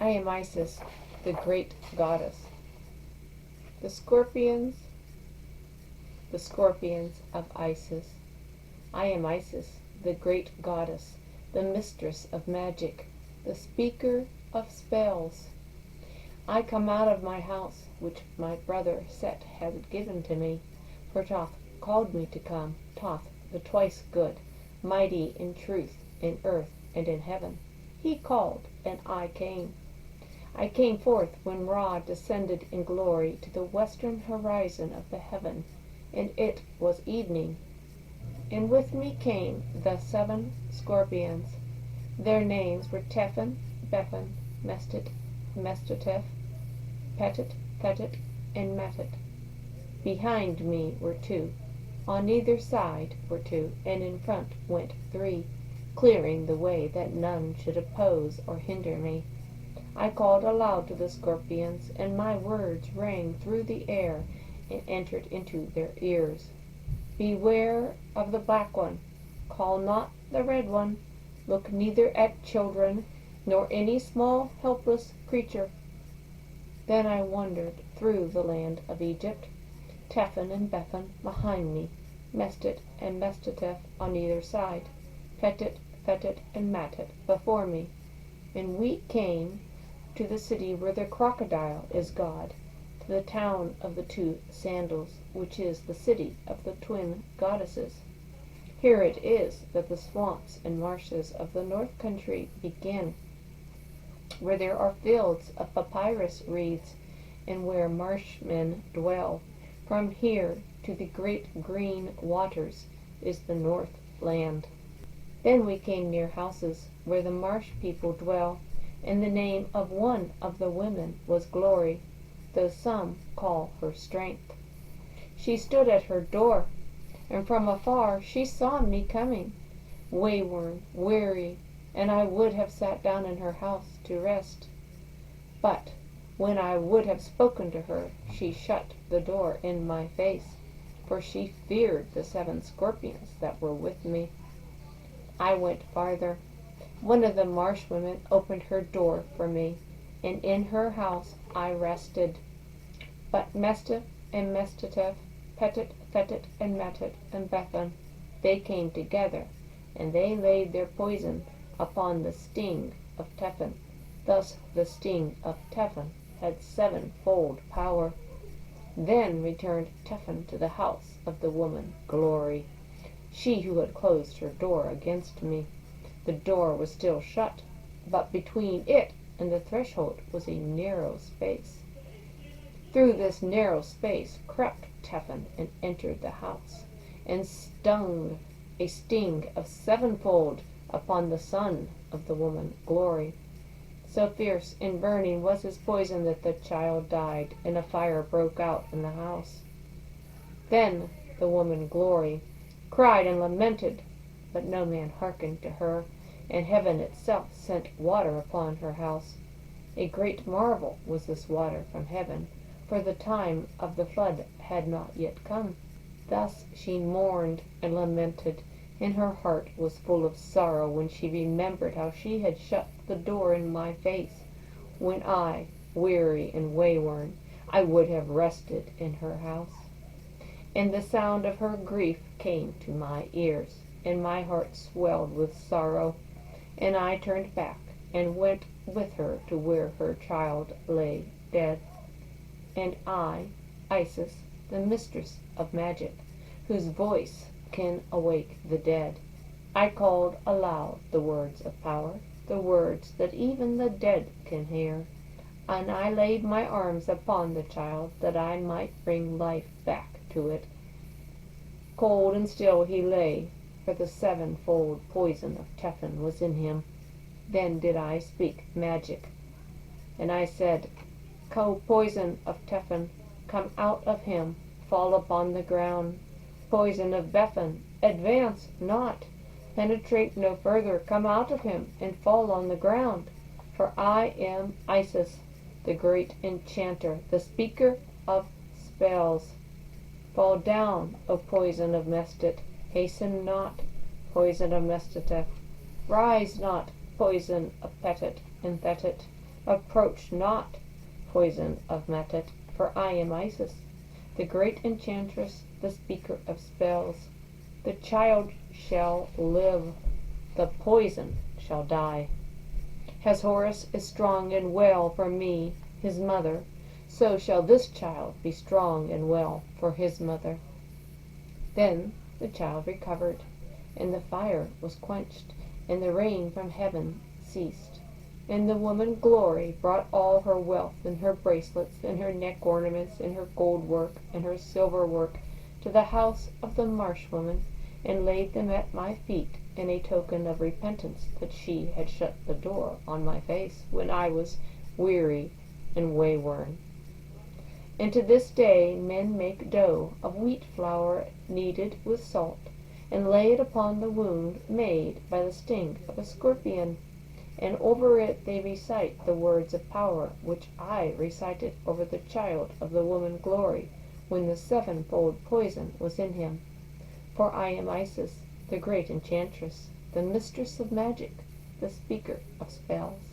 I am Isis, the great goddess. The scorpions of Isis. I am Isis, the great goddess, the mistress of magic, the speaker of spells. I come out of my house, which my brother Set had given to me, for Thoth called me to come, Thoth, the twice good, mighty in truth, in earth and in heaven. He called, and I came. I came forth when Ra descended in glory to the western horizon of the heaven, and it was evening. And with me came the 7 scorpions. Their names were Tephan, Bephan, Mestet, Mestoteph, Petet, Thetet, and Metet. Behind me were 2. On either side were 2, and in front went 3, clearing the way that none should oppose or hinder me. I called aloud to the scorpions, and my words rang through the air and entered into their ears. Beware of the black one. Call not the red one. Look neither at children, nor any small helpless creature. Then I wandered through the land of Egypt, Tephan and Bephan behind me, Mestet and Mestoteph on either side, Petet, Thetet, and Matet before me. And we came to the city where the crocodile is God, to the town of the 2 sandals, which is the city of the twin goddesses. Here it is that the swamps and marshes of the north country begin, where there are fields of papyrus reeds, and where marshmen dwell. From here to the great green waters is the north land. Then we came near houses where the marsh people dwell, and the name of one of the women was Glory, though some call her Strength. She stood at her door, and from afar she saw me coming, wayworn, weary, and I would have sat down in her house to rest. But when I would have spoken to her, she shut the door in my face, for she feared the 7 scorpions that were with me. I went farther. One of the marsh women opened her door for me, and in her house I rested. But Mestet and Mestoteph, Petet, Thetet, and Metet, and Bephan, they came together, and they laid their poison upon the sting of Tephan. Thus the sting of Tephan had 7-fold power. Then returned Tephan to the house of the woman Glory, she who had closed her door against me. The door was still shut, but between it and the threshold was a narrow space. Through this narrow space crept Tephan and entered the house, and stung a sting of 7-fold upon the son of the woman Glory. So fierce and burning was his poison that the child died, and a fire broke out in the house. Then the woman Glory cried and lamented, but no man hearkened to her, and heaven itself sent water upon her house. A great marvel was this water from heaven, for the time of the flood had not yet come. Thus she mourned and lamented, and her heart was full of sorrow when she remembered how she had shut the door in my face, when I, weary and wayworn, I would have rested in her house. And the sound of her grief came to my ears, and my heart swelled with sorrow, and I turned back and went with her to where her child lay dead. And I, Isis, the mistress of magic, whose voice can awake the dead, I called aloud the words of power, the words that even the dead can hear, and I laid my arms upon the child that I might bring life back to it. Cold and still he lay, for the 7-fold poison of Tephan was in him. Then did I speak magic, and I said, poison of Tephan, come out of him, fall upon the ground. Poison of Bephan, advance not, penetrate no further, come out of him, and fall on the ground. For I am Isis, the great enchanter, the speaker of spells. Fall down, O poison of Mestet, hasten not, poison of Mestoteph. Rise not, poison of Petet and Thetet. Approach not, poison of Matet, for I am Isis, the great enchantress, the speaker of spells. The child shall live, the poison shall die. As Horus is strong and well for me, his mother, so shall this child be strong and well for his mother. Then the child recovered, and the fire was quenched, and the rain from heaven ceased. And the woman Glory brought all her wealth, and her bracelets, and her neck ornaments, and her gold work, and her silver work, to the house of the marsh woman, and laid them at my feet, in a token of repentance that she had shut the door on my face when I was weary and wayworn. And to this day men make dough of wheat flour kneaded with salt, and lay it upon the wound made by the sting of a scorpion, and over it they recite the words of power which I recited over the child of the woman Glory when the sevenfold poison was in him. For I am Isis, the great enchantress, the mistress of magic, the speaker of spells.